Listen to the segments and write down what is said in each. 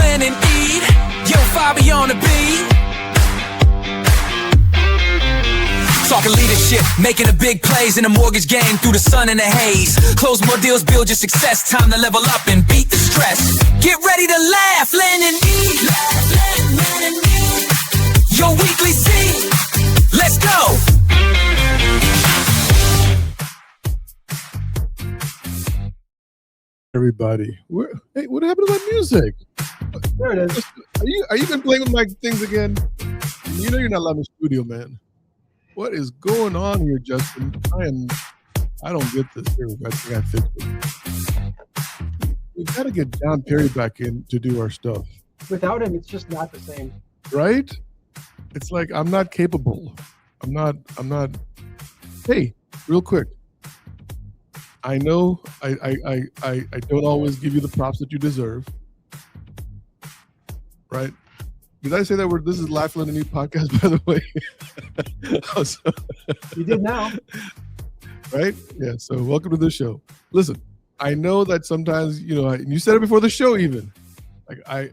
Lynn and Eve, yo, Fobby on the beat. Talking leadership, making the big plays in the mortgage game through the sun and the haze. Close more deals, build your success. Time to level up and beat the stress. Get ready to laugh, Lynn and Eve. Lynn and Eve. Your weekly scene. Let's go. Everybody, hey, what happened to that music? There it is. Are you been playing with my things again? You know you're not allowed in the studio, man. What is going on here, Justin? I don't get this. Here, I think I fixed it. We've got to get John Perry back in to do our stuff. Without him, it's just not the same. Right? It's like I'm not capable. I'm not. Hey, real quick. I know I don't always give you the props that you deserve. Right? Did I say that this is Laugh Lynn and Eve podcast, by the way? You did now. Right? Yeah, so welcome to the show. Listen, I know that sometimes, you said it before the show even. Like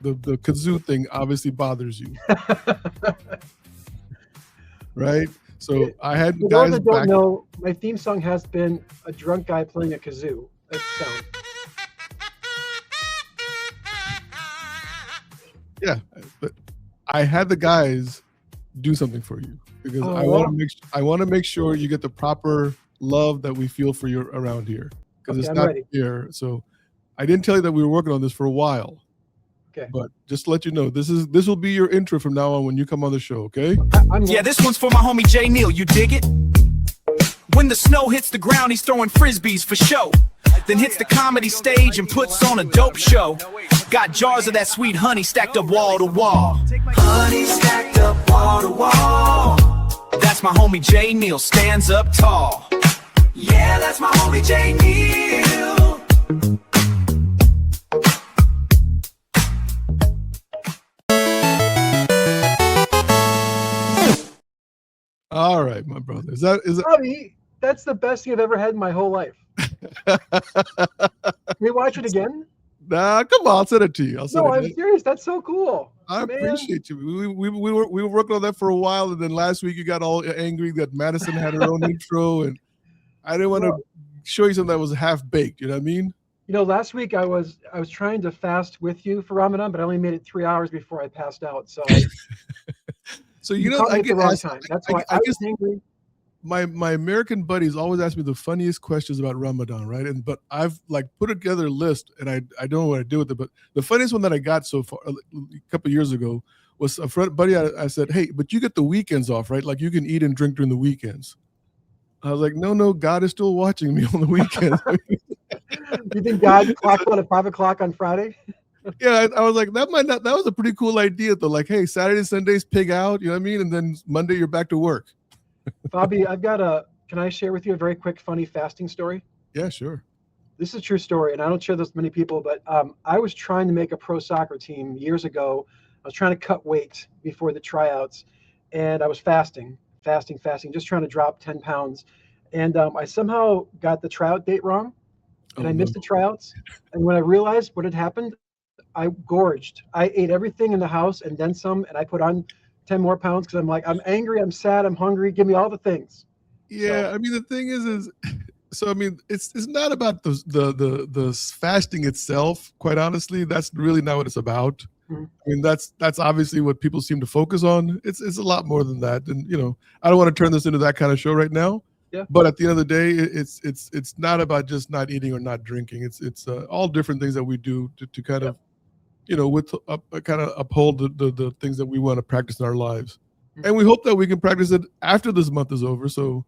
the kazoo thing obviously bothers you. Right? So I had For guys those that don't know, my theme song has been a drunk guy playing a kazoo. That's the sound. Yeah, but I had the guys do something for you because I want to make sure you get the proper love that we feel for you around here because it's not here. So I didn't tell you that we were working on this for a while. Okay. But just to let you know, this will be your intro from now on when you come on the show. Okay. Yeah, this one's for my homie Jay Neal. You dig it? When the snow hits the ground, he's throwing frisbees for show. Then hits the comedy stage and puts on a dope show. Got jars of that sweet honey stacked up wall to wall. Honey stacked up wall to wall. That's my homie Jay Neal, stands up tall. Yeah, that's my homie Jay Neal. All right, my brother. Is that Bobby, that's the best thing I've ever had in my whole life. Can we watch it again? Nah, come on, I'll send it to you. I'm serious. That's so cool. I appreciate you. We were working on that for a while, and then last week you got all angry that Madison had her own intro, and I didn't want to show you something that was half baked. You know what I mean? Last week I was trying to fast with you for Ramadan, but I only made it 3 hours before I passed out. So, so I get the wrong time. That's why I was angry. My American buddies always ask me the funniest questions about Ramadan, right? But I've put together a list, and I don't know what I do with it. But the funniest one that I got so far a couple of years ago was a buddy. I said, "Hey, but you get the weekends off, right? Like you can eat and drink during the weekends." I was like, "No, God is still watching me on the weekends." You think God clocked on at 5 o'clock on Friday? Yeah, I was like, that was a pretty cool idea though. Like, hey, Saturday, Sundays, pig out. You know what I mean? And then Monday, you're back to work. Bobby, can I share with you a very quick, funny fasting story? Yeah, sure. This is a true story, and I don't share this with many people, but I was trying to make a pro soccer team years ago. I was trying to cut weight before the tryouts, and I was fasting, just trying to drop 10 pounds. And I somehow got the tryout date wrong, and I missed the tryouts. And when I realized what had happened, I gorged. I ate everything in the house and then some, and I put on 10 more pounds because I'm like, I'm angry, I'm sad, I'm hungry. Give me all the things. Yeah, I mean, the thing is so I mean, it's not about the fasting itself. Quite honestly, that's really not what it's about. Mm-hmm. I mean, that's obviously what people seem to focus on. It's a lot more than that. And I don't want to turn this into that kind of show right now. Yeah. But at the end of the day, it's not about just not eating or not drinking. It's all different things that we do to kind of kind of uphold the things that we want to practice in our lives. Mm-hmm. And we hope that we can practice it after this month is over. So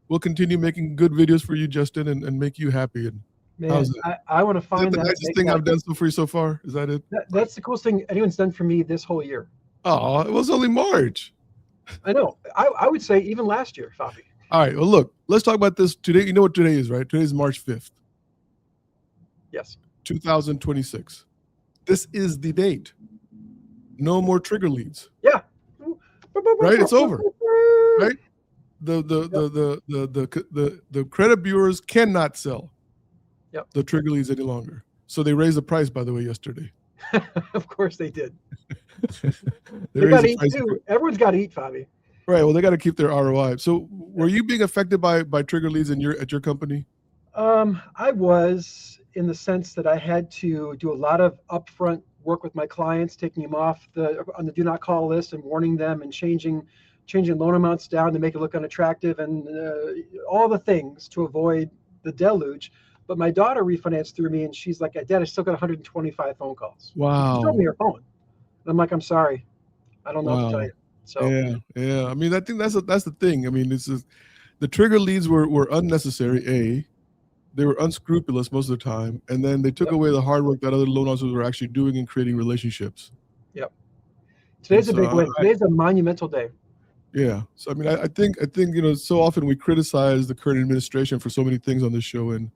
we'll continue making good videos for you, Justin, and make you happy. And man, I want to find the nicest thing I've done for you so far. Is that it? That's the coolest thing anyone's done for me this whole year. Oh, it was only March. I know. I would say even last year, Fobby. All right. Well, look, let's talk about this today. You know what today is, right? Today is March 5th. Yes. 2026. This is the date. No more trigger leads. Yeah. Right? It's over. Right? The credit bureaus cannot sell the trigger leads any longer. So they raised the price, by the way, yesterday. Of course they did. They There got is to a eat price. too. Everyone's got to eat, Fobby. Right. Well, they got to keep their ROI. So, were you being affected by trigger leads at your company? I was, in the sense that I had to do a lot of upfront work with my clients, taking them off on the do not call list and warning them and changing loan amounts down to make it look unattractive, and all the things to avoid the deluge. But my daughter refinanced through me, and she's like, Dad, I still got 125 phone calls. She told Wow. me her phone. And I'm like, I'm sorry, I don't know what to tell Wow. you. So Yeah. I mean, I think that's the thing. I mean, the trigger leads were unnecessary. They were unscrupulous most of the time, and then they took Yep. away the hard work that other loan officers were actually doing in creating relationships. Yep. And Today's a so, big win. Today's a monumental day. yeah. So I mean, I think so often we criticize the current administration for so many things on this show, and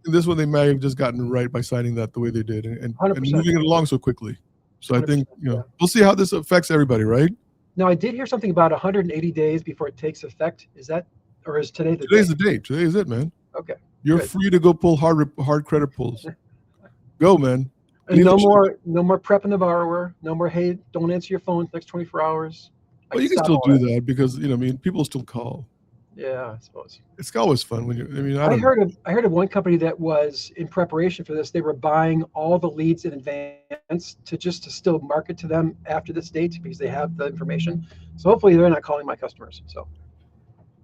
this one they may have just gotten right by signing that the way they did, and 100%. moving it along so quickly. So I think 100%, we'll see how this affects everybody, right? Now, I did hear something about 180 days before it takes effect. Is that, or is today the Today's day? the date. Today is it, man. Okay. You're Good. free to go pull hard credit pulls. Go, man. And no more prepping the borrower. No more, hey, don't answer your phone the next 24 hours. Well, you can still do that because I mean, people still call. Yeah, I suppose. It's always fun when you. I mean, I heard of one company that was in preparation for this. They were buying all the leads in advance to still market to them after this date because they have the information. So hopefully they're not calling my customers. So.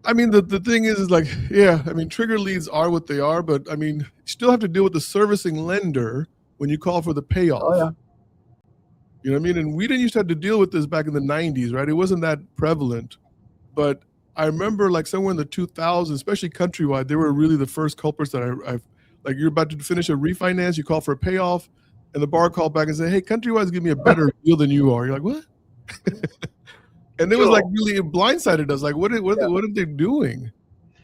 I mean, the thing is like, yeah, I mean, trigger leads are what they are, but I mean, you still have to deal with the servicing lender when you call for the payoff. Oh, yeah. You know what I mean? And we didn't used to have to deal with this back in the 90s, right? It wasn't that prevalent. But I remember like somewhere in the 2000s, especially countrywide, they were really the first culprits that I like, you're about to finish a refinance, you call for a payoff, and the borrower called back and said, hey, countrywide's giving me a better deal than you are. You're like, what? And it was like really blindsided us. Like, what are they doing?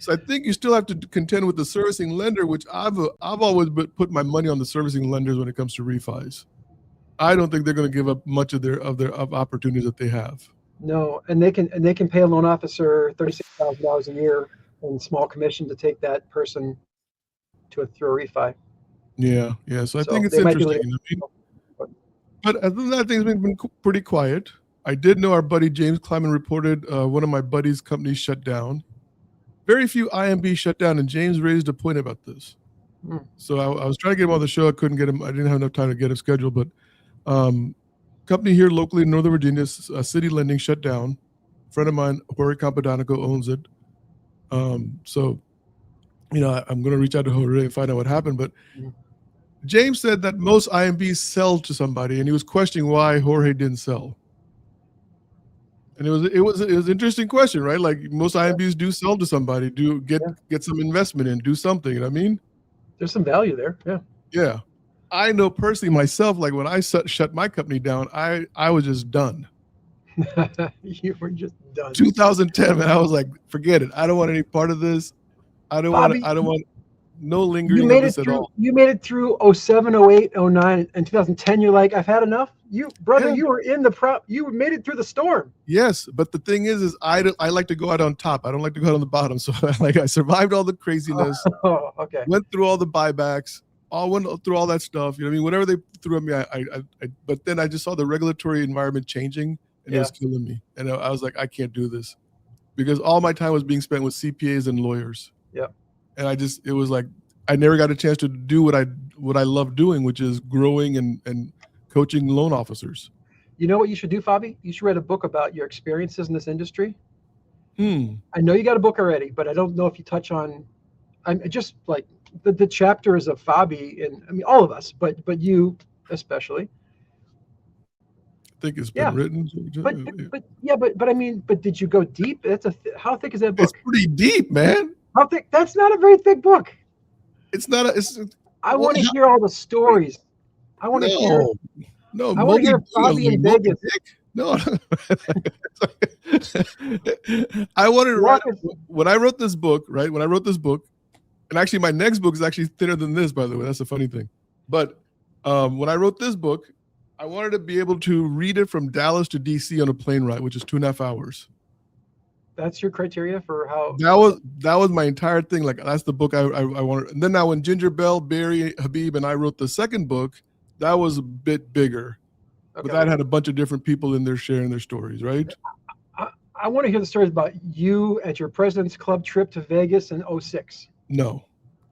So I think you still have to contend with the servicing lender, which I've always put my money on the servicing lenders when it comes to refis. I don't think they're going to give up much of their opportunities that they have. No, and they can pay a loan officer $36,000 a year in small commission to take that person through a refi. Yeah. So I think it's interesting. But other than that, things have been pretty quiet. I did know our buddy James Kleiman reported one of my buddy's companies shut down. Very few IMBs shut down, and James raised a point about this. So I was trying to get him on the show. I couldn't get him. I didn't have enough time to get him scheduled. But company here locally in Northern Virginia, City Lending, shut down. A friend of mine, Jorge Campadonico, owns it. So, I'm going to reach out to Jorge and find out what happened. But James said that most IMBs sell to somebody, and he was questioning why Jorge didn't sell. And it was an interesting question, right? Like most IMBs do sell to somebody, do get some investment in, do something. You know what I mean? There's some value there. Yeah. Yeah. I know personally myself, like when I shut my company down, I was just done. You were just done. 2010, man, I was like, forget it. I don't want any part of this. I don't want no lingering of this at all. You made it through 07, 08, 09, and 2010. You're like, I've had enough. You were in you made it through the storm. Yes, but the thing is I like to go out on top. I don't like to go out on the bottom. So I survived all the craziness. Oh, okay. Went through all the buybacks. Went through all that stuff. You know what I mean? Whatever they threw at me, but then I just saw the regulatory environment changing, and it was killing me. And I was like, I can't do this, because all my time was being spent with CPAs and lawyers. Yeah. And it was like I never got a chance to do what I love doing, which is growing and coaching loan officers. You know what you should do, Fobby? You should write a book about your experiences in this industry. I know you got a book already, but I don't know if you touch on. I'm just like the chapters of Fobby, and I mean all of us, but you especially. I think it's been written. But I mean, but did you go deep? How thick is that book? It's pretty deep, man. How thick? That's not a very thick book. It's not I want to hear all the stories. I want to hear. No, I want to hear Fobby in Vegas. No. I wanted to write when I wrote this book, right? When I wrote this book, and actually my next book is actually thinner than this, by the way. That's a funny thing. But when I wrote this book, I wanted to be able to read it from Dallas to DC on a plane ride, which is 2.5 hours. That's your criteria for how that was my entire thing. Like that's the book I wanted. And then now when Ginger Bell, Barry, Habib, and I wrote the second book, That was a bit bigger, but that had a bunch of different people in there sharing their stories, right? I want to hear the stories about you at your President's Club trip to Vegas in 06. No,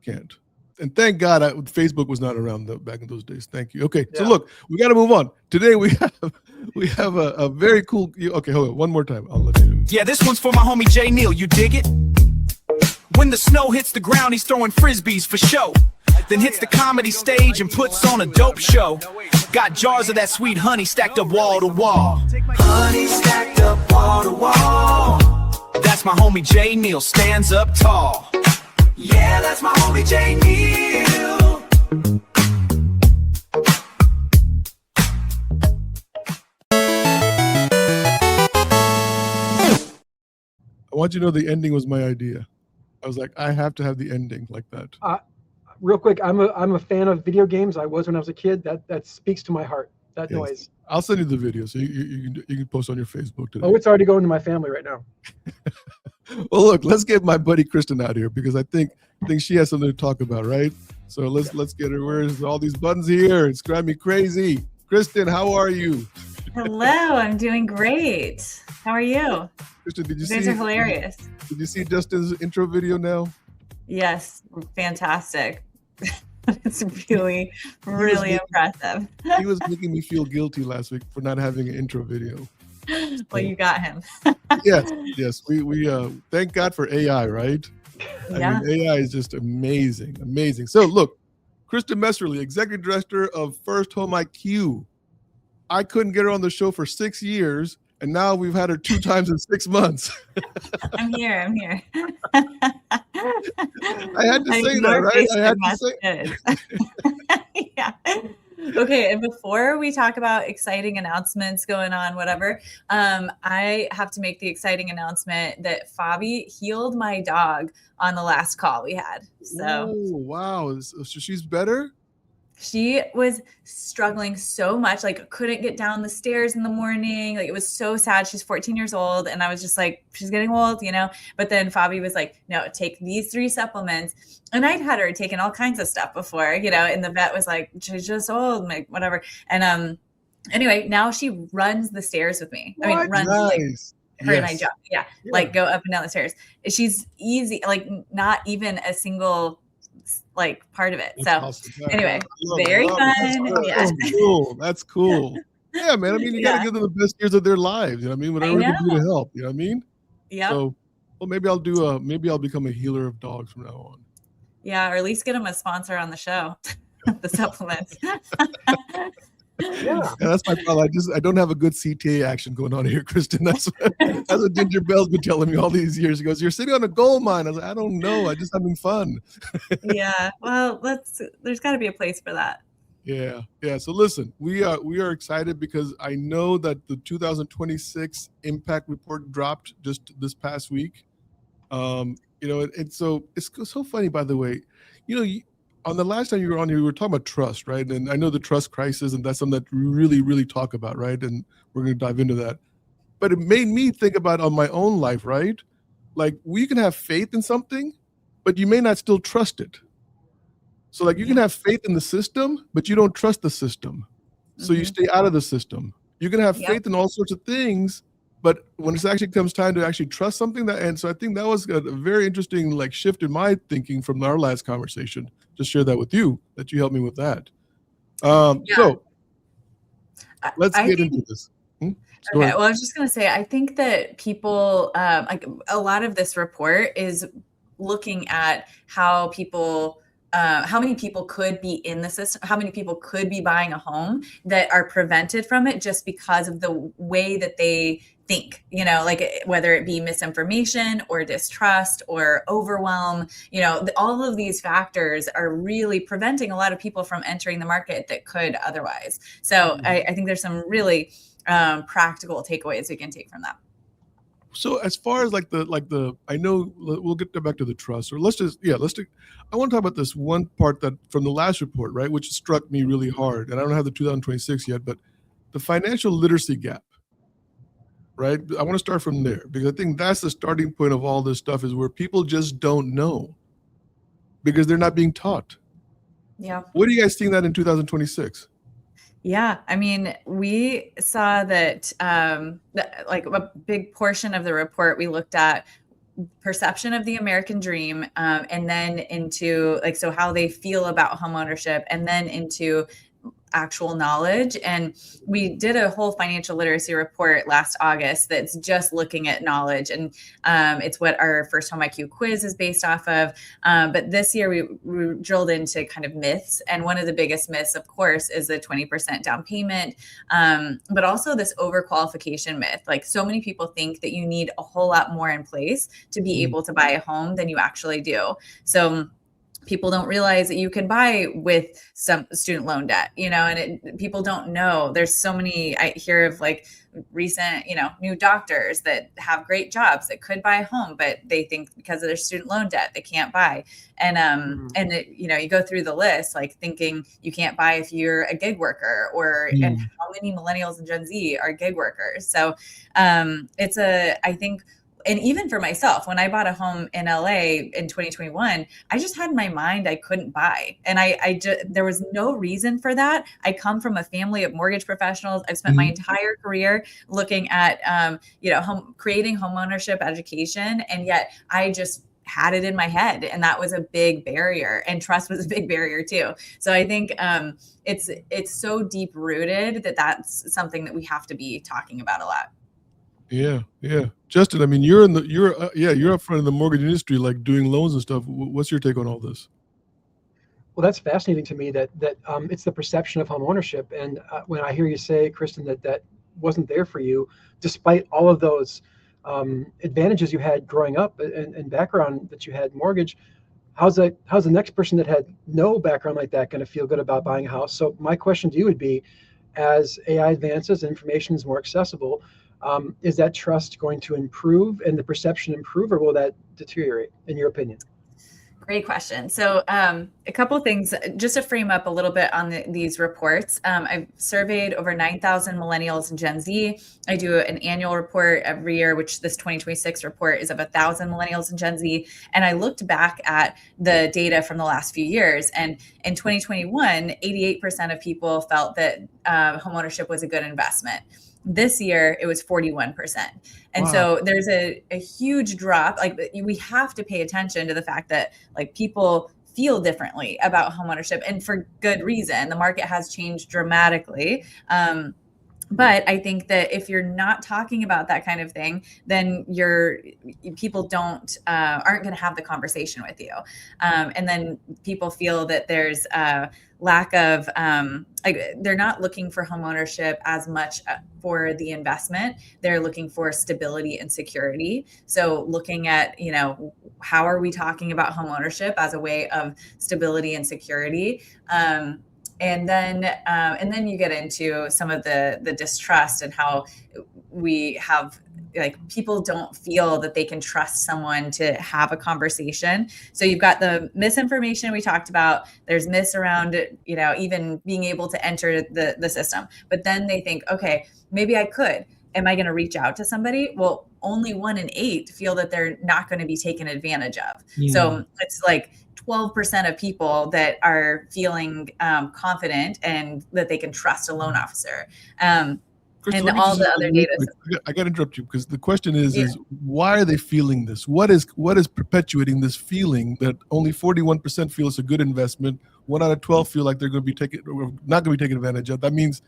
can't. And thank God Facebook was not around back in those days. Thank you. Okay, so Yeah. look, we got to move on. Today we have a very cool. Okay, hold on one more time. I'll let you do it. Yeah, this one's for my homie J. Neal, you dig it? When the snow hits the ground, he's throwing frisbees for show. Then hits the comedy stage and puts on a dope show. Got jars of that sweet honey stacked up wall to wall. Honey stacked up wall to wall. That's my homie J. Neal, stands up tall. Yeah, that's my homie J. Neal. I want you to know the ending was my idea. I was like, I have to have the ending like that. Real quick, I'm a fan of video games. I was when I was a kid. That speaks to my heart. That Yes. noise. I'll send you the video so you can post on your Facebook today. Oh, it's already going to my family right now. Well, look, let's get my buddy Kristin out here because I think she has something to talk about, right? So let's get her. Where's all these buttons here? It's driving me crazy. Kristin, how are you? Hello, I'm doing great. How are you? Kristin, did you You guys see? are hilarious. Did you see Justin's intro video now? Yes, fantastic. It's really impressive. He was making me feel guilty last week for not having an intro video. Well, you got him. Yes. We thank God for AI, right? Yeah. I mean, AI is just amazing. So look, Kristin Messerli, Executive Director of FirstHome IQ. I couldn't get her on the show for 6 years, and now we've had her 2 times in 6 months. I'm here. I had to say that, right? I had to say. Yeah. Okay, and before we talk about exciting announcements going on, whatever, I have to make the exciting announcement that Fobby healed my dog on the last call we had. So, oh, wow. So she's better? she was struggling so much, like couldn't get down the stairs in the morning. Like it was so sad. She's 14 years old. And I was just like, she's getting old, but then Fobby was like, no, take these 3 supplements. And I'd had her taken all kinds of stuff before, and the vet was like, she's just old, like whatever. And anyway, now she runs the stairs with me. I mean, runs Nice. her and I jump. Yeah. Like go up and down the stairs. She's easy, like not even a single like part of it. That's so awesome. anyway, very fun. Yeah. That's cool. Yeah, man. I mean, you got to give them the best years of their lives. You know what I mean? Whatever we can do to help. You know what I mean? Yeah. So, well, maybe I'll become a healer of dogs from now on. Yeah, or at least get them a sponsor on the show. The supplements. Yeah. That's my problem. I don't have a good CTA action going on here, Kristin. That's what Ginger Bell's been telling me all these years. He goes, "You're sitting on a gold mine." I was like, "I don't know. I'm just having fun." Yeah. Well, there's got to be a place for that. Yeah. So listen, we are excited because I know that the 2026 Impact Report dropped just this past week. And so it's so funny, by the way. On the last time you were on here, we were talking about trust, right? And I know the trust crisis, and that's something that we really, really talk about, right? And we're going to dive into that. But it made me think about on my own life, right? Like we can have faith in something, but you may not still trust it. So like you can have faith in the system, but you don't trust the system. So you stay out of the system. You can have faith in all sorts of things, but when it actually comes time to actually trust something, and so I think that was a very interesting like shift in my thinking from our last conversation. Just share that with you, that you helped me with that. So let's get into this. Okay, well, I was just going to say, I think that people, like a lot of this report is looking at how many people could be in the system, how many people could be buying a home that are prevented from it just because of the way that they think, like whether it be misinformation or distrust or overwhelm, all of these factors are really preventing a lot of people from entering the market that could otherwise. So I think there's some really practical takeaways we can take from that. So as far as I know we'll get back to the trust, or I want to talk about this one part that from the last report, right, which struck me really hard, and I don't have the 2026 yet, but the financial literacy gap, right? I want to start from there because I think that's the starting point of all this stuff, is where people just don't know because they're not being taught. Yeah. What are you guys seeing that in 2026? Yeah, I mean, we saw that, like a big portion of the report, we looked at perception of the American dream, and then into like, so how they feel about homeownership, and then into actual knowledge. And we did a whole financial literacy report last August that's just looking at knowledge. And it's what our FirstHome IQ quiz is based off of. But this year we drilled into kind of myths. And one of the biggest myths, of course, is the 20% down payment, but also this overqualification myth. Like, so many people think that you need a whole lot more in place to be able to buy a home than you actually do. So people don't realize that you can buy with some student loan debt, and people don't know. There's so many, I hear of like recent, new doctors that have great jobs that could buy a home, but they think because of their student loan debt, they can't buy. And, you go through the list, like thinking you can't buy if you're a gig worker, and how many millennials and Gen Z are gig workers. So I think, and even for myself, when I bought a home in LA in 2021, I just had in my mind I couldn't buy. And there was no reason for that. I come from a family of mortgage professionals. I've spent my entire career looking at, creating homeownership education. And yet I just had it in my head. And that was a big barrier. And trust was a big barrier too. So I think it's so deep rooted that that's something that we have to be talking about a lot. Yeah. Justin, I mean, you're up front in the mortgage industry, like doing loans and stuff. What's your take on all this? Well, that's fascinating to me that it's the perception of home ownership. And when I hear you say, Kristin, that wasn't there for you, despite all of those advantages you had growing up and background that you had mortgage, how's the next person that had no background like that going to feel good about buying a house? So my question to you would be, as AI advances, information is more accessible, is that trust going to improve and the perception improve, or will that deteriorate, in your opinion? Great question. So a couple of things just to frame up a little bit on these reports. I've surveyed over 9,000 millennials and Gen Z. I do an annual report every year, which this 2026 report is of 1,000 millennials and Gen Z. And I looked back at the data from the last few years. And in 2021, 88% of people felt that homeownership was a good investment. This year, it was 41%. And wow. So there's a huge drop. Like, we have to pay attention to the fact that like people feel differently about homeownership, and for good reason. The market has changed dramatically. But I think that if you're not talking about that kind of thing, then people aren't going to have the conversation with you. And then people feel that there's a lack of, they're not looking for homeownership as much for the investment. They're looking for stability and security. So looking at, how are we talking about homeownership as a way of stability and security? And then you get into some of the distrust and how we have, like, people don't feel that they can trust someone to have a conversation. So you've got the misinformation we talked about. There's myths around, even being able to enter the system. But then they think, okay, maybe I could. Am I going to reach out to somebody? Well, only 1 in 8 feel that they're not going to be taken advantage of. Yeah. So it's like 12% of people that are feeling confident and that they can trust a loan officer. Crystal, and all the other data. I got to interrupt you, because the question is why are they feeling this? What is perpetuating this feeling that only 41% feel it's a good investment? 1 out of 12 feel like they're going to be not going to be taken advantage of. That means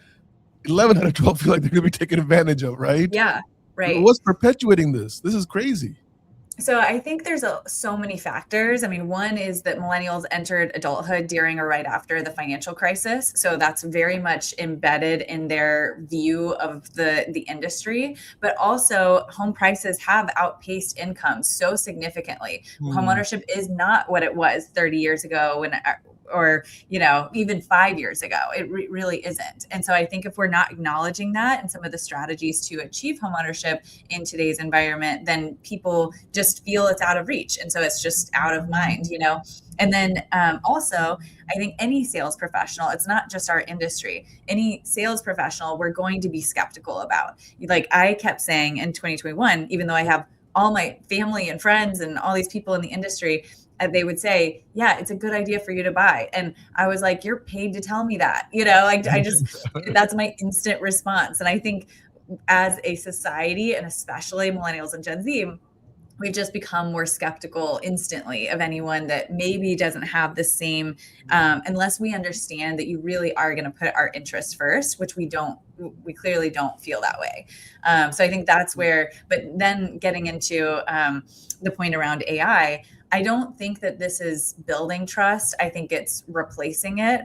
11 out of 12 feel like they're going to be taken advantage of, right? Yeah, right. What's perpetuating this? This is crazy. So I think there's so many factors. I mean, one is that millennials entered adulthood during or right after the financial crisis. So that's very much embedded in their view of the industry. But also, home prices have outpaced income so significantly. Homeownership is not what it was 30 years ago or even 5 years ago. It really isn't. And so I think if we're not acknowledging that and some of the strategies to achieve homeownership in today's environment, then people just feel it's out of reach. And so it's just out of mind, And then also, I think any sales professional, it's not just our industry, any sales professional, we're going to be skeptical about. Like I kept saying in 2021, even though I have all my family and friends and all these people in the industry, they would say, yeah, it's a good idea for you to buy. And I was like, you're paid to tell me that, you know, like that's my instant response. And I think as a society, and especially millennials and Gen Z, we've just become more skeptical instantly of anyone that maybe doesn't have the same, unless we understand that you really are going to put our interests first, which we clearly don't feel that way. So I think that's where, but then getting into the point around AI, I don't think that this is building trust. I think it's replacing it.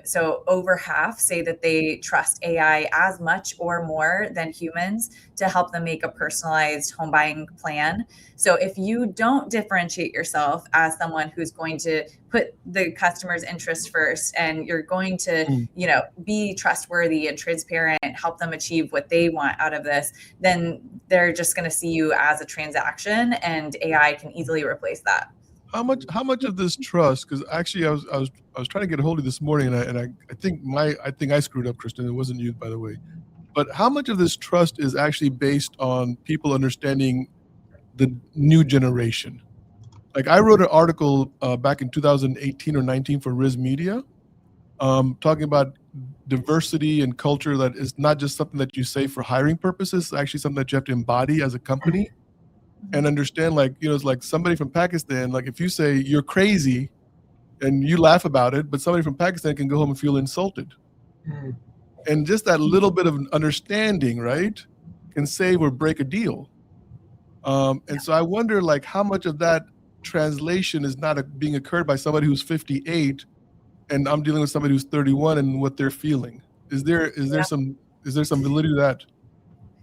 So over half say that they trust AI as much or more than humans to help them make a personalized home buying plan. So if you don't differentiate yourself as someone who's going to put the customer's interest first, and you're going to, you know, be trustworthy and transparent, help them achieve what they want out of this, then they're just going to see you as a transaction, and AI can easily replace that. How much of this trust? Because actually, I was trying to get a hold of you this morning, and I think I screwed up, Kristin. It wasn't you, by the way. But how much of this trust is actually based on people understanding the new generation? Like, I wrote an article back in 2018 or 19 for Riz Media, talking about diversity and culture, that is not just something that you say for hiring purposes, it's actually something that you have to embody as a company and understand. Like, you know, it's like somebody from Pakistan, like if you say you're crazy and you laugh about it, but somebody from Pakistan can go home and feel insulted. And just that little bit of understanding, right, can save or break a deal. And so I wonder, like, how much of that translation is not being occurred by somebody who's 58, and I'm dealing with somebody who's 31, and what they're feeling. Is there some validity to that?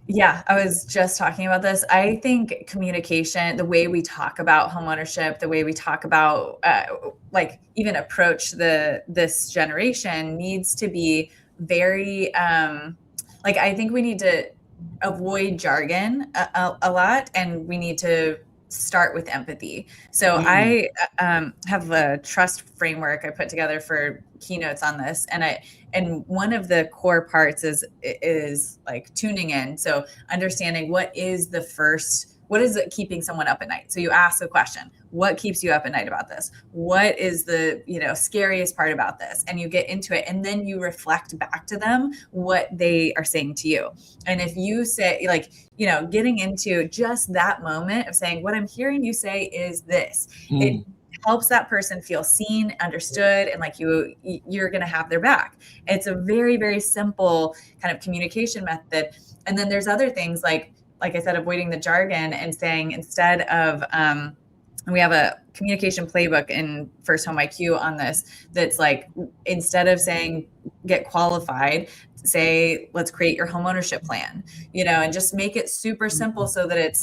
Yeah, I was just talking about this. I think communication, the way we talk about homeownership, the way we talk about like even approach this generation needs to be very like, I think we need to avoid jargon a lot, and we need to start with empathy. So I have a trust framework I put together for keynotes on this, and one of the core parts is like tuning in. So understanding what is it keeping someone up at night? So you ask the question, what keeps you up at night about this? What is the, you know, scariest part about this? And you get into it, and then you reflect back to them what they are saying to you. And if you say, like, you know, getting into just that moment of saying, what I'm hearing you say is this, it helps that person feel seen, understood, and like you're going to have their back. It's a very, very simple kind of communication method. And then there's other things like I said, avoiding the jargon and saying, instead of, we have a communication playbook in FirstHome IQ on this, that's like, instead of saying get qualified, say, let's create your homeownership plan, you know, and just make it super simple so that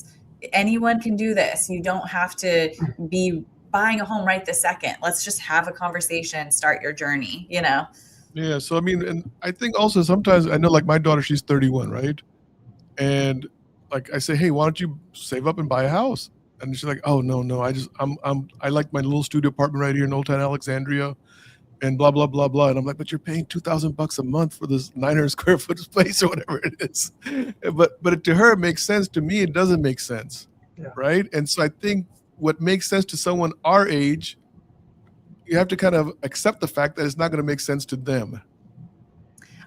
anyone can do this. You don't have to be buying a home right this second. Let's just have a conversation, start your journey, you know? Yeah. So, I mean, and I think also sometimes, I know, like, my daughter, she's 31, right? And like, I say, hey, why don't you save up and buy a house? And she's like, oh, no, I like my little studio apartment right here in Old Town Alexandria, and blah, blah, blah, blah. And I'm like, but you're paying $2,000 a month for this 900 square foot place or whatever it is. But to her, it makes sense. To me, it doesn't make sense. Yeah. Right. And so I think what makes sense to someone our age, you have to kind of accept the fact that it's not going to make sense to them.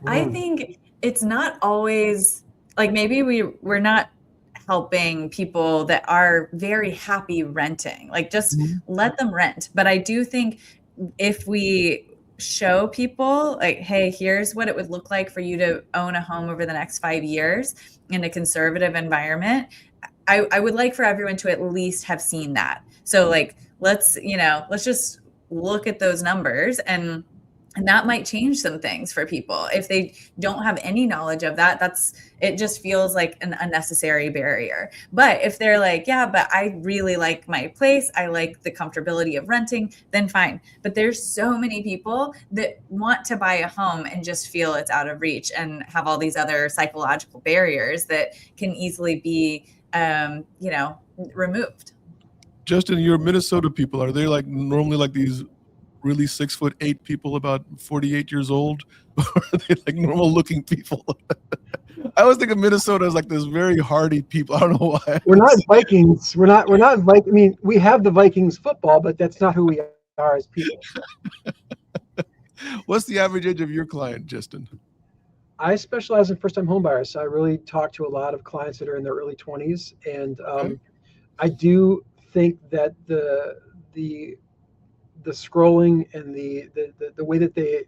I think it's not always, like, maybe we're not helping people that are very happy renting, like, just let them rent. But I do think if we show people, like, hey, here's what it would look like for you to own a home over the next 5 years in a conservative environment, I would like for everyone to at least have seen that. So, like, let's just look at those numbers, and that might change some things for people. If they don't have any knowledge of that, it just feels like an unnecessary barrier. But if they're like, yeah, but I really like my place, I like the comfortability of renting, then fine. But there's so many people that want to buy a home and just feel it's out of reach and have all these other psychological barriers that can easily be, removed. Justin, your Minnesota people, are they like normally like these really 6'8" people about 48 years old, or are they like normal looking people? I always think of Minnesota as like this very hardy people. I don't know why. We're not Vikings. We're not I mean, we have the Vikings football, but that's not who we are as people. What's the average age of your client, Justin? I specialize in first-time homebuyers, so I really talk to a lot of clients that are in their early 20s, and I do think that the scrolling and the way that they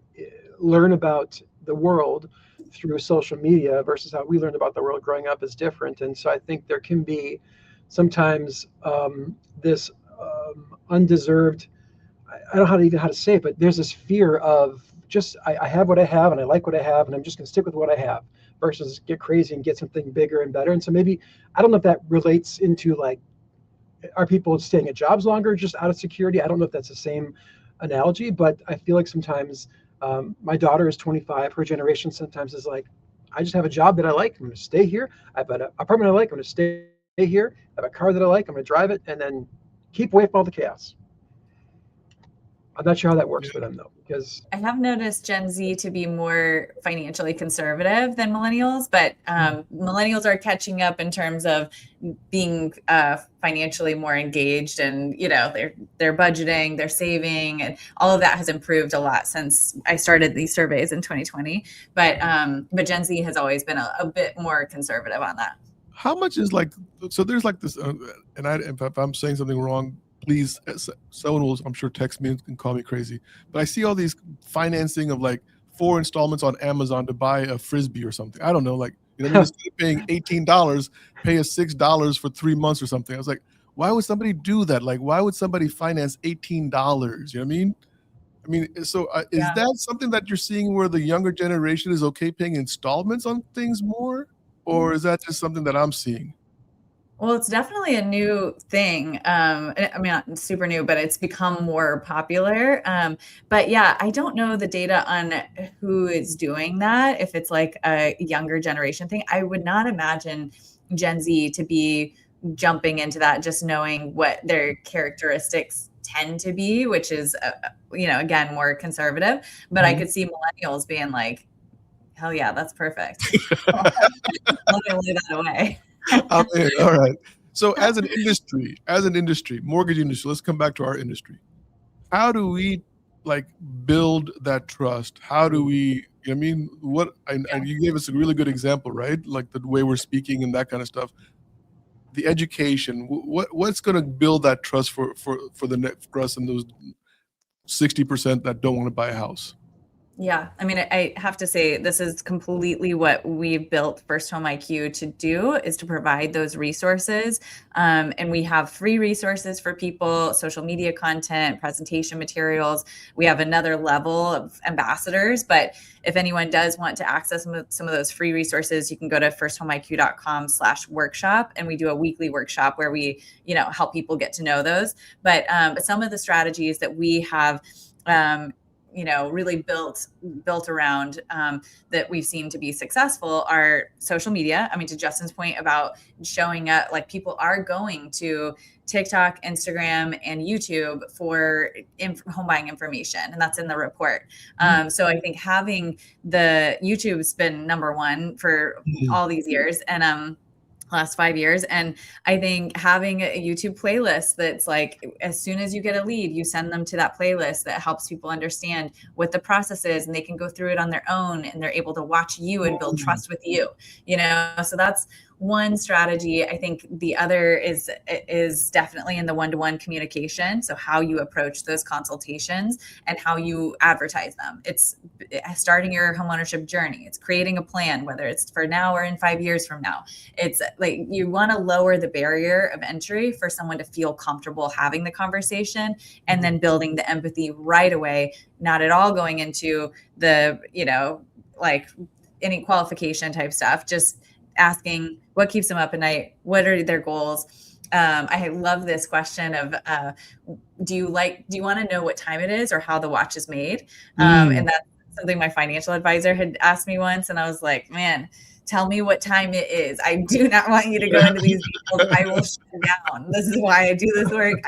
learn about the world through social media versus how we learned about the world growing up is different. And so I think there can be sometimes this undeserved, I don't know how to say it, but there's this fear of just I have what I have and I like what I have and I'm just going to stick with what I have versus get crazy and get something bigger and better. And so maybe, I don't know if that relates into like, are people staying at jobs longer just out of security? I don't know if that's the same analogy, but I feel like sometimes my daughter is 25. Her generation sometimes is like, I just have a job that I like. I'm going to stay here. I have an apartment I like. I'm going to stay here. I have a car that I like. I'm going to drive it and then keep away from all the chaos. I'm not sure how that works for them though, because I have noticed Gen Z to be more financially conservative than millennials, but millennials are catching up in terms of being financially more engaged, and they're budgeting, they're saving, and all of that has improved a lot since I started these surveys in 2020. But Gen Z has always been a bit more conservative on that. How much is like, so there's like this, and if I'm saying something wrong, please, someone will, I'm sure, text me and call me crazy. But I see all these financing of like 4 installments on Amazon to buy a Frisbee or something. I don't know, like, instead of paying $18, pay us $6 for 3 months or something. I was like, why would somebody do that? Like, why would somebody finance $18? You know what I mean? So is that something that you're seeing where the younger generation is okay paying installments on things more? Or is that just something that I'm seeing? Well, it's definitely a new thing. I mean, not super new, but it's become more popular. But yeah, I don't know the data on who is doing that. If it's like a younger generation thing, I would not imagine Gen Z to be jumping into that, just knowing what their characteristics tend to be, which is, again, more conservative. But I could see millennials being like, hell yeah, that's perfect. Let me lay that away. All right. So as an industry, mortgage industry, let's come back to our industry. How do we like build that trust? How do we, and you gave us a really good example, right? Like the way we're speaking and that kind of stuff. The education, what's going to build that trust for us and those 60% that don't want to buy a house? Yeah, I mean, I have to say this is completely what we've built FirstHome IQ to do, is to provide those resources. And we have free resources for people, social media content, presentation materials. We have another level of ambassadors, but if anyone does want to access some of those free resources, you can go to firsthomeiq.com/workshop, and we do a weekly workshop where we, help people get to know those. But some of the strategies that we have really built around that we've seen to be successful are social media. I mean, to Justin's point about showing up, like people are going to TikTok, Instagram, and YouTube for home buying information, and that's in the report. So I think having the YouTube's been number one for all these years, and last 5 years. And I think having a YouTube playlist that's like, as soon as you get a lead, you send them to that playlist that helps people understand what the process is, and they can go through it on their own, and they're able to watch you and build trust with you, so that's one strategy. I think the other is definitely in the one-to-one communication. So how you approach those consultations and how you advertise them. It's starting your homeownership journey. It's creating a plan, whether it's for now or in 5 years from now. It's like you want to lower the barrier of entry for someone to feel comfortable having the conversation, and then building the empathy right away, not at all going into the, like any qualification type stuff, just asking what keeps them up at night, what are their goals. I love this question of, do you want to know what time it is or how the watch is made? And that's something my financial advisor had asked me once. And I was like, man, tell me what time it is. I do not want you to go into these details. I will shut down. This is why I do this work.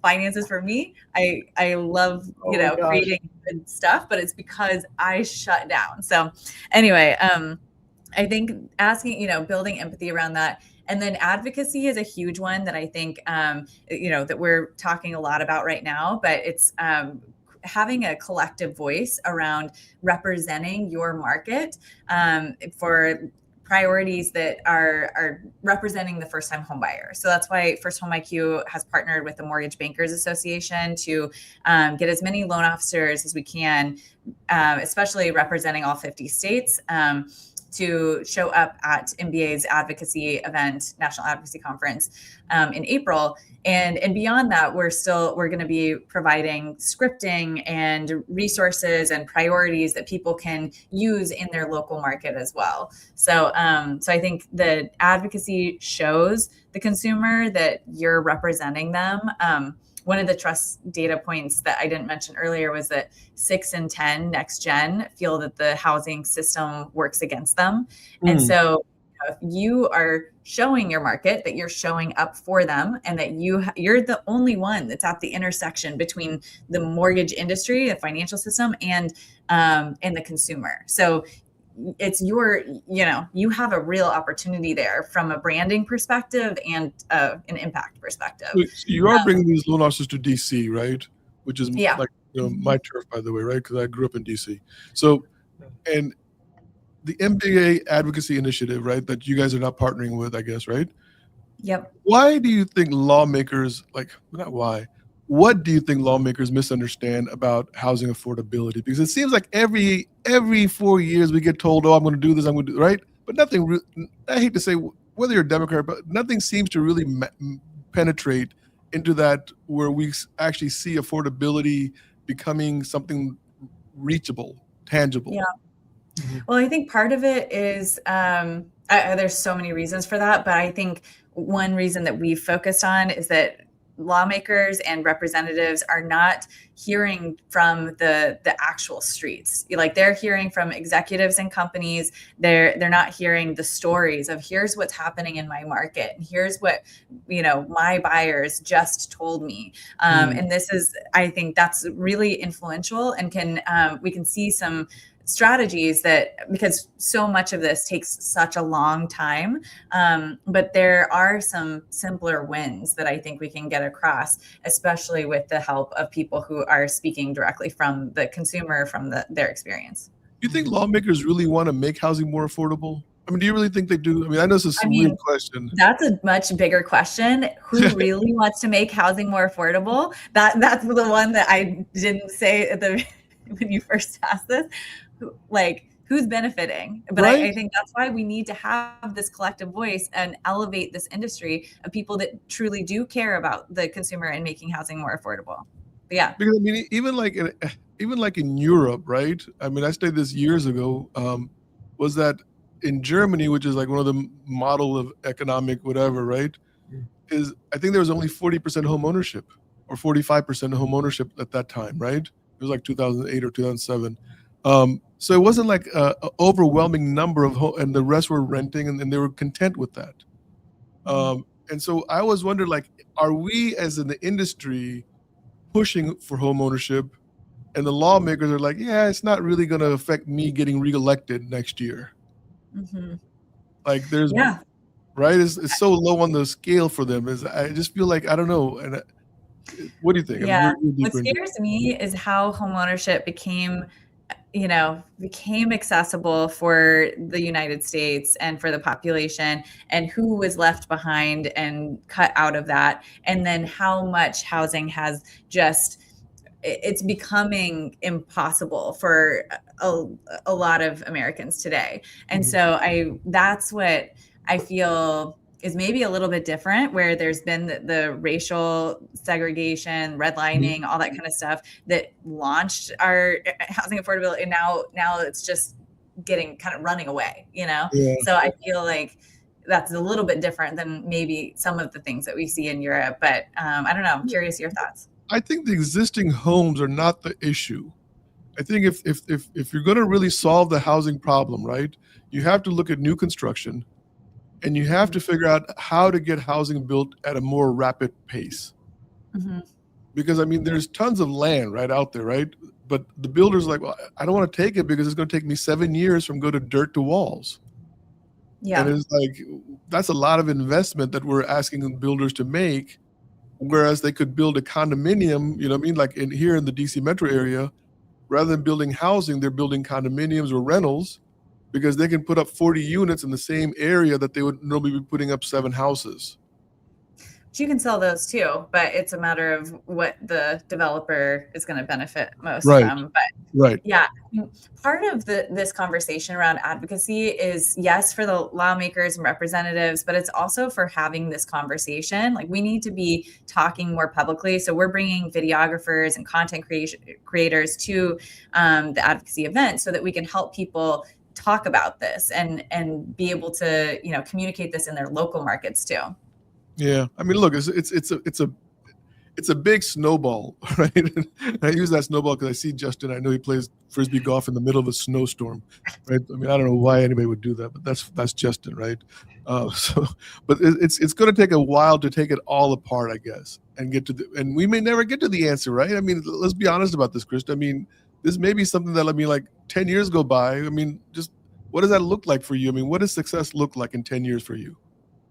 Finances for me. I love, creating good stuff, but it's because I shut down. So anyway, I think asking, building empathy around that. And then advocacy is a huge one that I think, that we're talking a lot about right now, but it's having a collective voice around representing your market for priorities that are representing the first-time home buyer. So that's why FirstHome IQ has partnered with the Mortgage Bankers Association to get as many loan officers as we can, especially representing all 50 states, to show up at MBA's advocacy event, National Advocacy Conference, in April. And beyond that, we're going to be providing scripting and resources and priorities that people can use in their local market as well. So I think the advocacy shows the consumer that you're representing them. One of the trust data points that I didn't mention earlier was that 6 in 10 next gen feel that the housing system works against them. And so if you are showing your market that you're showing up for them and that you're the only one that's at the intersection between the mortgage industry, the financial system, and the consumer. So it's you have a real opportunity there from a branding perspective and an impact perspective. So you are bringing these loan officers to DC, right? Which is like my turf, by the way, right? Because I grew up in DC. So, and the MBA advocacy initiative, right, that you guys are not partnering with, I guess, right? Yep. Why do you think lawmakers, what do you think lawmakers misunderstand about housing affordability? Because it seems like every 4 years we get told, oh, I'm going to do this, I'm going to do, right? But nothing, I hate to say whether you're a Democrat, but nothing seems to really penetrate into that where we actually see affordability becoming something reachable, tangible. Yeah. Well, I think part of it is there's so many reasons for that, but I think one reason that we've focused on is that lawmakers and representatives are not hearing from the actual streets. Like, they're hearing from executives and companies. They're not hearing the stories of here's what's happening in my market. And here's what, my buyers just told me. And this is, I think that's really influential and we can see some strategies that, because so much of this takes such a long time, but there are some simpler wins that I think we can get across, especially with the help of people who are speaking directly from the consumer, from their experience. Do you think lawmakers really want to make housing more affordable? I mean, do you really think they do? I mean, I know this is a weird question. That's a much bigger question. Who really wants to make housing more affordable? That's the one that I didn't say when you first asked this. Like, who's benefiting? But right? I think that's why we need to have this collective voice and elevate this industry of people that truly do care about the consumer and making housing more affordable. But yeah, because I mean, even like in Europe, right? I mean, I stayed this years ago. Was that in Germany, which is like one of the model of economic whatever, right? Is I think there was only 40% home ownership or 45% home ownership at that time, right? It was like 2008 or 2007. So it wasn't like an overwhelming number of and the rest were renting, and they were content with that. And so I always wondered, like, are we as in the industry pushing for home ownership, and the lawmakers are like, yeah, it's not really going to affect me getting reelected next year. Like, there's right? It's so low on the scale for them. I just feel like, I don't know. And what do you think? Yeah, what scares me is how homeownership became accessible for the United States and for the population, and who was left behind and cut out of that. And then how much housing has it's becoming impossible for a lot of Americans today. And so that's what I feel is maybe a little bit different, where there's been the racial segregation, redlining, all that kind of stuff that launched our housing affordability. And now it's just getting kind of running away, So I feel like that's a little bit different than maybe some of the things that we see in Europe. But I don't know. I'm curious your thoughts. I think the existing homes are not the issue. I think if you're going to really solve the housing problem, right, you have to look at new construction. And you have to figure out how to get housing built at a more rapid pace. Because, I mean, there's tons of land right out there, right? But the builder's like, well, I don't want to take it because it's going to take me 7 years from go to dirt to walls. Yeah. And it's like, that's a lot of investment that we're asking builders to make, whereas they could build a condominium, you know what I mean? Like here in the DC metro area, rather than building housing, they're building condominiums or rentals because they can put up 40 units in the same area that they would normally be putting up 7 houses. You can sell those too, but it's a matter of what the developer is going to benefit most Right. from. But Right. yeah, part of this conversation around advocacy is, yes, for the lawmakers and representatives, but it's also for having this conversation. Like, we need to be talking more publicly. So we're bringing videographers and content creators to the advocacy event so that we can help people talk about this and be able to, you know, communicate this in their local markets too. Yeah, I mean, look, it's a big snowball, right? And I use that snowball because I see Justin. I know he plays frisbee golf in the middle of a snowstorm, right? I mean, I don't know why anybody would do that, but that's Justin, right? But it's going to take a while to take it all apart, I guess, and get to and we may never get to the answer, right? I mean, let's be honest about this, Krista. I mean, this may be something that, I mean, like 10 years go by. I mean, just what does that look like for you? I mean, what does success look like in 10 years for you?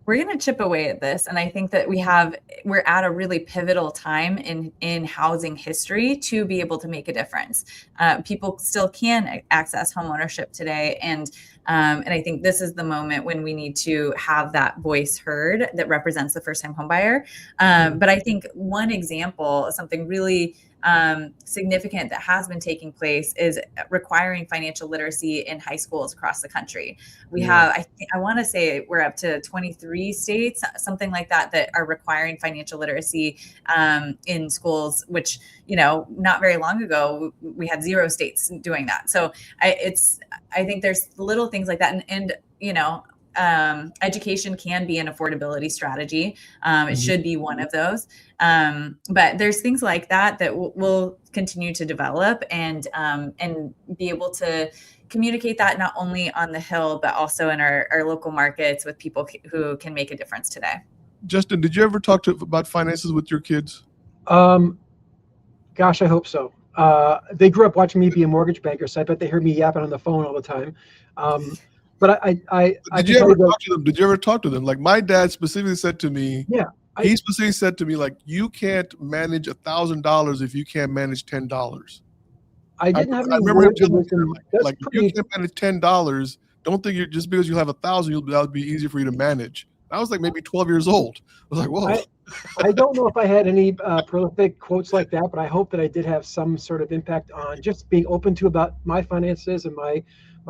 We're going to chip away at this. And I think that we're at a really pivotal time in housing history to be able to make a difference. People still can access homeownership today. And I think this is the moment when we need to have that voice heard that represents the first-time homebuyer. But I think one example, something really significant that has been taking place, is requiring financial literacy in high schools across the country. We have, I want to say we're up to 23 states, something like that are requiring financial literacy in schools, which, you know, not very long ago, we had 0 states doing that. So I think there's little things like that. And you know, education can be an affordability strategy. It should be one of those. But there's things like that we'll continue to develop and be able to communicate that not only on the Hill, but also in our local markets with people who can make a difference today. Justin, did you ever talk about finances with your kids? Gosh, I hope so. They grew up watching me be a mortgage banker, so I bet they heard me yapping on the phone all the time. But did you ever talk to them? Did you ever talk to them? Like, my dad specifically said to me, he specifically said to me, like, you can't manage $1,000 if you can't manage $10. I didn't have any remember him words of telling me, wisdom. like if you can't manage $10, don't think you're just because you have 1,000, that would be easier for you to manage. I was like maybe 12 years old. I was like, whoa. I don't know if I had any prolific quotes like that, but I hope that I did have some sort of impact on just being open to about my finances and my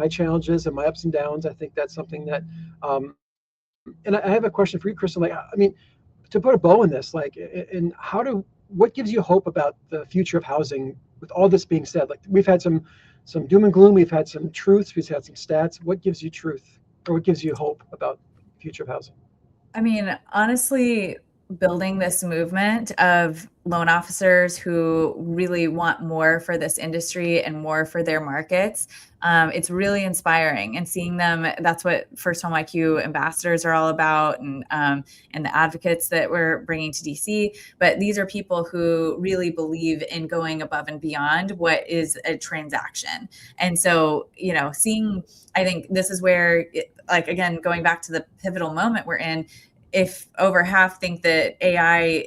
challenges and my ups and downs. I think that's something that, and I have a question for you, Kristin. Like, I mean, to put a bow in this, like, and what gives you hope about the future of housing with all this being said? Like, we've had some doom and gloom, we've had some truths, we've had some stats. What gives you truth, or what gives you hope about the future of housing? I mean, honestly, building this movement of loan officers who really want more for this industry and more for their markets, it's really inspiring. And seeing them, that's what FirstHome IQ ambassadors are all about, and the advocates that we're bringing to DC. But these are people who really believe in going above and beyond what is a transaction. And so, you know, I think this is where, like, again, going back to the pivotal moment we're in, if over half think that AI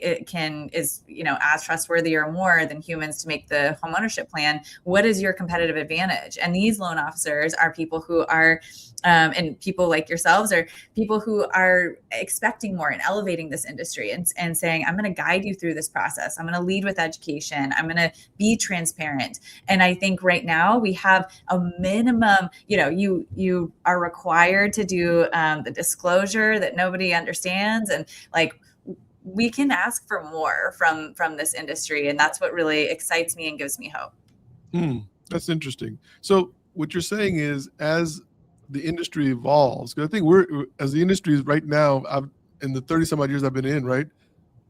is, you know, as trustworthy or more than humans to make the homeownership plan, what is your competitive advantage? And these loan officers are people who are, and people like yourselves are people who are expecting more and elevating this industry and saying, I'm going to guide you through this process. I'm going to lead with education. I'm going to be transparent. And I think right now we have a minimum, you know, you are required to do the disclosure that nobody understands. And like, we can ask for more from this industry. And that's what really excites me and gives me hope. That's interesting. So what you're saying is, as the industry evolves, because I think as the industry is right now, in the 30 some odd years I've been in, right,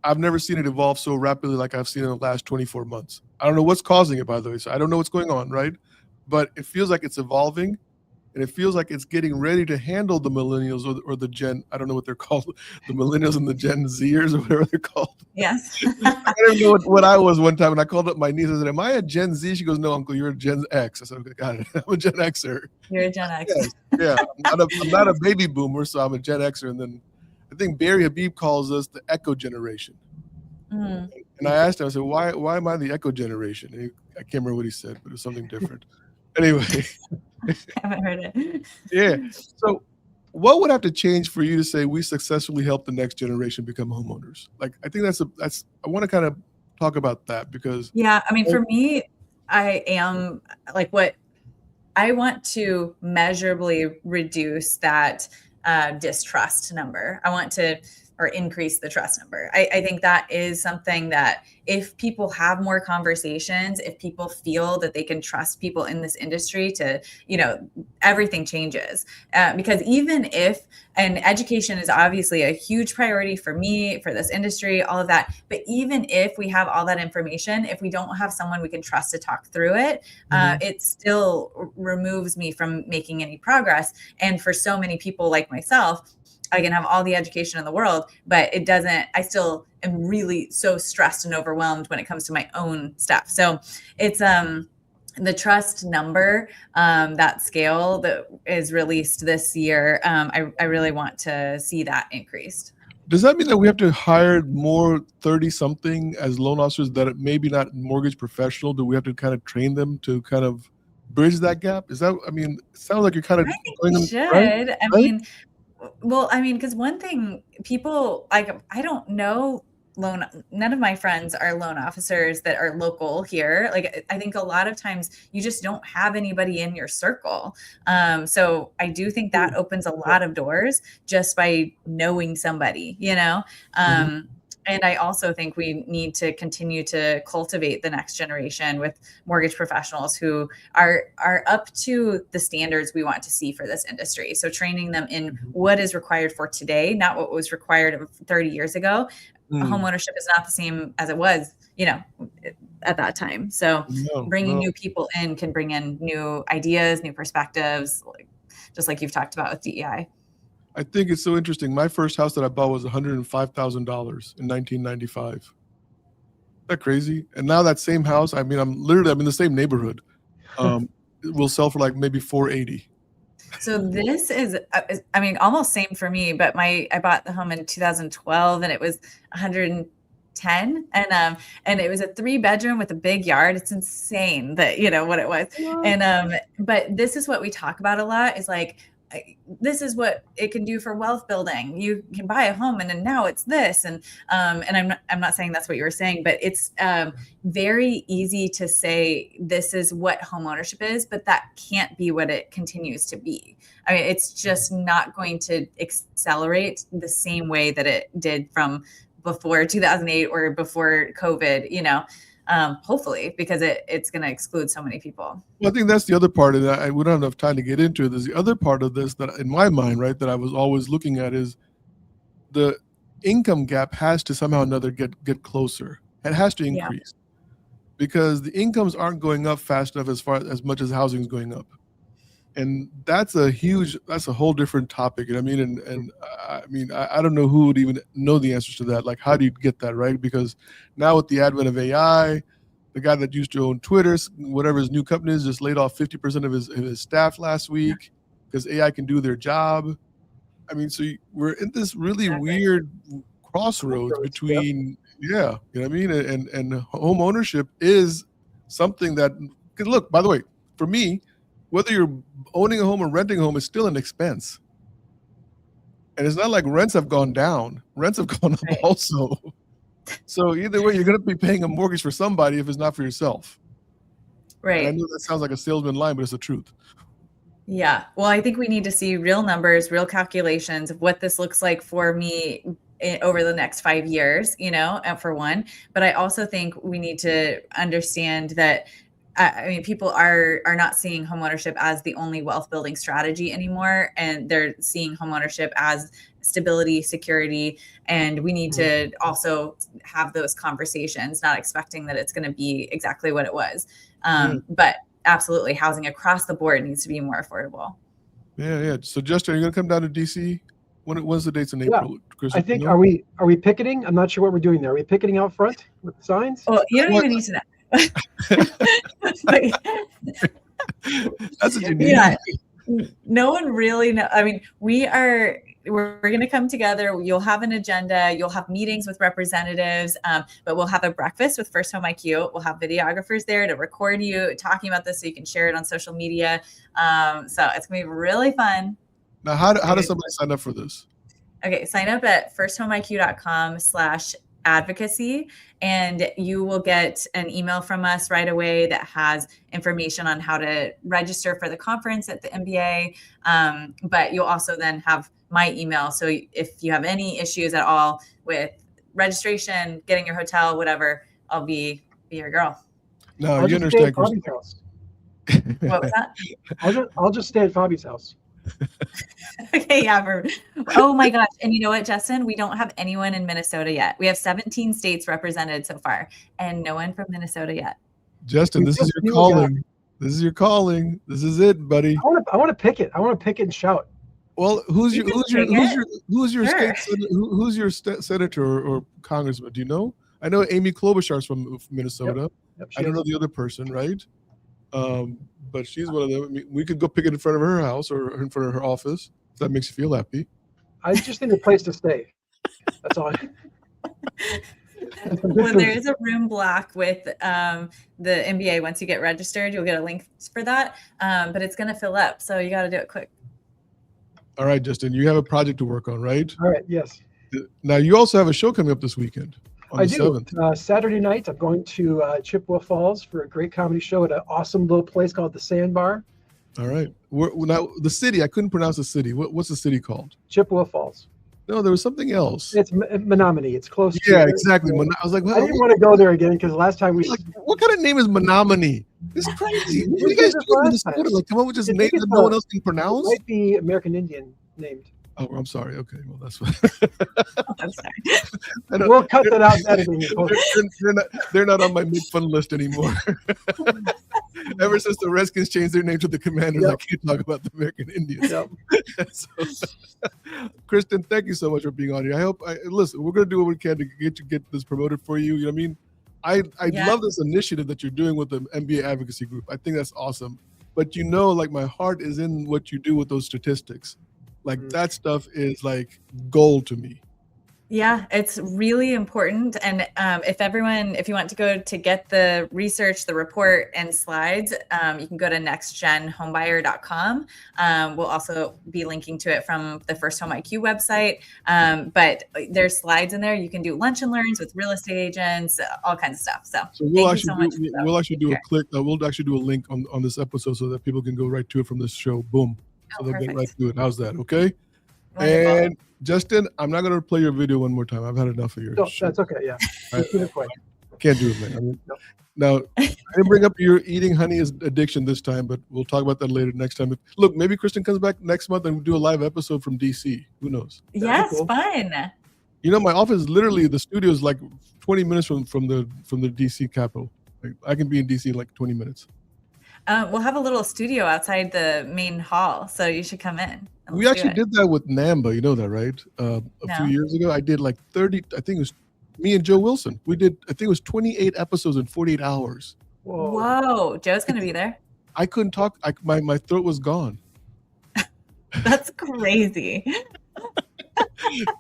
I've never seen it evolve so rapidly like I've seen in the last 24 months. I don't know what's causing it, by the way. So I don't know what's going on, right? But it feels like it's evolving. and it feels like it's getting ready to handle the millennials or the Gen, I don't know what they're called, the millennials and the Gen Zers or whatever they're called. Yes. I don't know what I was one time, and I called up my niece and said, am I a Gen Z? She goes, no, uncle, you're a Gen X. I said, okay, got it. I'm a Gen Xer. You're a Gen X. Yes. Yeah, I'm not a baby boomer, so I'm a Gen Xer. And then I think Barry Habib calls us the Echo generation. Mm. And I asked him, I said, why am I the Echo generation? And I can't remember what he said, but it was something different. Anyway. I haven't heard it. Yeah. So what would have to change for you to say we successfully help the next generation become homeowners? Like, I think I want to kind of talk about that because. Yeah. I mean, for me, I am like what I want to measurably reduce that distrust number. I want to, or increase the trust number. I think that is something that if people have more conversations, if people feel that they can trust people in this industry to, everything changes. Because even if, and education is obviously a huge priority for me, for this industry, all of that. But even if we have all that information, if we don't have someone we can trust to talk through it, it still removes me from making any progress. And for so many people like myself, I can have all the education in the world, but I still am really so stressed and overwhelmed when it comes to my own stuff. So it's the trust number, that scale that is released this year. I really want to see that increased. Does that mean that we have to hire more 30-something as loan officers that are maybe not mortgage professional? Do we have to kind of train them to kind of bridge that gap? It sounds like you're kind of. I think we should. Right? Because one thing people like, I don't know none of my friends are loan officers that are local here. Like, I think a lot of times you just don't have anybody in your circle. So I do think that opens a lot of doors just by knowing somebody, And I also think we need to continue to cultivate the next generation with mortgage professionals who are up to the standards we want to see for this industry. So training them in what is required for today, not what was required 30 years ago. Homeownership is not the same as it was, at that time. So bringing new people in can bring in new ideas, new perspectives, just like you've talked about with DEI. I think it's so interesting. My first house that I bought was $105,000 in 1995. Isn't that crazy? And now that same house, I'm in the same neighborhood. It will sell for like maybe $480,000. So this is, almost same for me, but I bought the home in 2012 and it was 110 and it was a 3-bedroom with a big yard. It's insane that, what it was. Yeah. And, but this is what we talk about a lot is like, this is what it can do for wealth building. You can buy a home and then now it's this. And I'm not saying that's what you were saying, but it's very easy to say this is what homeownership is, but that can't be what it continues to be. I mean, it's just not going to accelerate the same way that it did from before 2008 or before COVID, hopefully, because it's going to exclude so many people. Well, I think that's the other part of that. We don't have enough time to get into it. There's the other part of this that in my mind, right, that I was always looking at is the income gap has to somehow or another get closer. It has to increase because the incomes aren't going up fast enough as much as housing is going up. And that's a whole different topic. And I don't know who would even know the answers to that. Like, how do you get that right? Because now with the advent of AI, the guy that used to own Twitter, whatever his new company is, just laid off 50% of his staff last week because AI can do their job. I mean, so we're in this really weird crossroads between, and home ownership is something that, look, by the way, for me, whether you're owning a home or renting a home is still an expense. And it's not like rents have gone down. Rents have gone up also. So either way, you're going to be paying a mortgage for somebody if it's not for yourself. Right. And I know that sounds like a salesman line, but it's the truth. Yeah. Well, I think we need to see real numbers, real calculations of what this looks like for me over the next 5 years, for one. But I also think we need to understand that people are not seeing homeownership as the only wealth building strategy anymore. And they're seeing homeownership as stability, security. And we need to also have those conversations, not expecting that it's going to be exactly what it was. But absolutely, housing across the board needs to be more affordable. Yeah. So Justin, are you gonna come down to DC? When's the dates in April? Chris, I think are we picketing? I'm not sure what we're doing there. Are we picketing out front with the signs? Well, you don't even need to know. That's what you need. Yeah, no one really know. I mean, we're going to come together. You'll have an agenda. You'll have meetings with representatives, but we'll have a breakfast with FirstHome IQ. We'll have videographers there to record you talking about this so you can share it on social media. So it's going to be really fun. Now, how does somebody sign up for this? Okay, sign up at firsthomeiq.com/advocacy, and you will get an email from us right away that has information on how to register for the conference at the MBA. But you'll also then have my email. So if you have any issues at all with registration, getting your hotel, whatever, I'll be your girl. No, you understand, Kristin. What was that? I'll just stay at Fobby's house. Okay, yeah. Oh my gosh. And you know what, Justin? We don't have anyone in Minnesota yet. We have 17 states represented so far and no one from Minnesota yet. Justin, this is your calling. This is your calling. This is it, buddy. I want to pick it. I want to pick it and shout. Well, who's your senator or congressman? Do you know? I know Amy Klobuchar's from Minnesota. Yep, I don't know the other person, right? But she's one of them. I mean, we could go pick it in front of her house or in front of her office. If that makes you feel happy. I just need a place to stay. That's all. Well, there is a room block with the MBA. Once you get registered, you'll get a link for that. But it's going to fill up, so you got to do it quick. All right, Justin, you have a project to work on, right? All right, yes. Now, you also have a show coming up this weekend. On the 7th. Saturday night, I'm going to Chippewa Falls for a great comedy show at an awesome little place called the Sandbar. All right. Now, the city, I couldn't pronounce the city. What's the city called? Chippewa Falls. No, there was something else. It's Menominee. It's close. Yeah, exactly. I was like, well, I didn't want to go there again because last time what kind of name is Menominee? It's crazy. What do you guys do in Minnesota? Like, come up with just names that no one else can pronounce? It might be American Indian named. Oh, I'm sorry. Okay, well, that's what. I'm sorry. We'll cut that out in editing. They're not on my make fun list anymore. Ever since the Redskins changed their name to the Commanders, I can't talk about the American Indians. Yep. Kristin, thank you so much for being on here. I hope, listen, we're going to do what we can to get this promoted for you. You know what I mean? I love this initiative that you're doing with the MBA advocacy group. I think that's awesome. But like my heart is in what you do with those statistics. Like that stuff is like gold to me. Yeah, it's really important. And if you want to go to get the research, the report and slides, you can go to nextgenhomebuyer.com. We'll also be linking to it from the FirstHome IQ website. But there's slides in there. You can do lunch and learns with real estate agents, all kinds of stuff. So we'll actually do a link on this episode so that people can go right to it from this show. Boom. So they'll get right to it. How's that? Okay. Wonderful. And Justin, I'm not going to play your video one more time. I've had enough of yours. No, that's okay. Yeah. Can't do it, man. I mean, now, I didn't bring up your eating honey addiction this time, but we'll talk about that later next time. Look, maybe Kristin comes back next month and we'll do a live episode from DC. Who knows? Yes, cool. Fun. You know, my office, literally, the studio is like 20 minutes from the DC Capitol. Like, I can be in DC in like 20 minutes. We'll have a little studio outside the main hall, so you should come in. We actually did that with NAMBA. You know that, right? A few years ago, I did like 30, I think it was me and Joe Wilson. We did, I think it was 28 episodes in 48 hours. Whoa. Joe's going to be there. I couldn't talk. My throat was gone. That's crazy.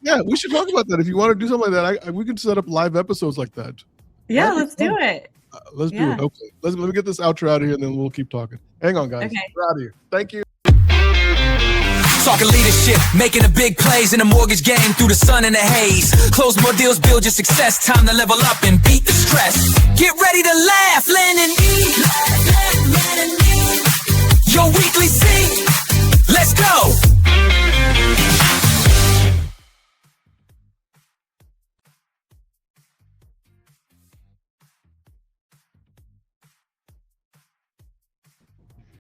Yeah, we should talk about that. If you want to do something like that, we can set up live episodes like that. Yeah, let's do it. Let's do it. Okay. Let me get this outro out of here, and then we'll keep talking. Hang on, guys. Okay. We're out of here. Thank you. Talking leadership, making the big plays in the mortgage game through the sun and the haze. Close more deals, build your success. Time to level up and beat the stress. Get ready to laugh, land and eat. Your weekly scene. Let's go.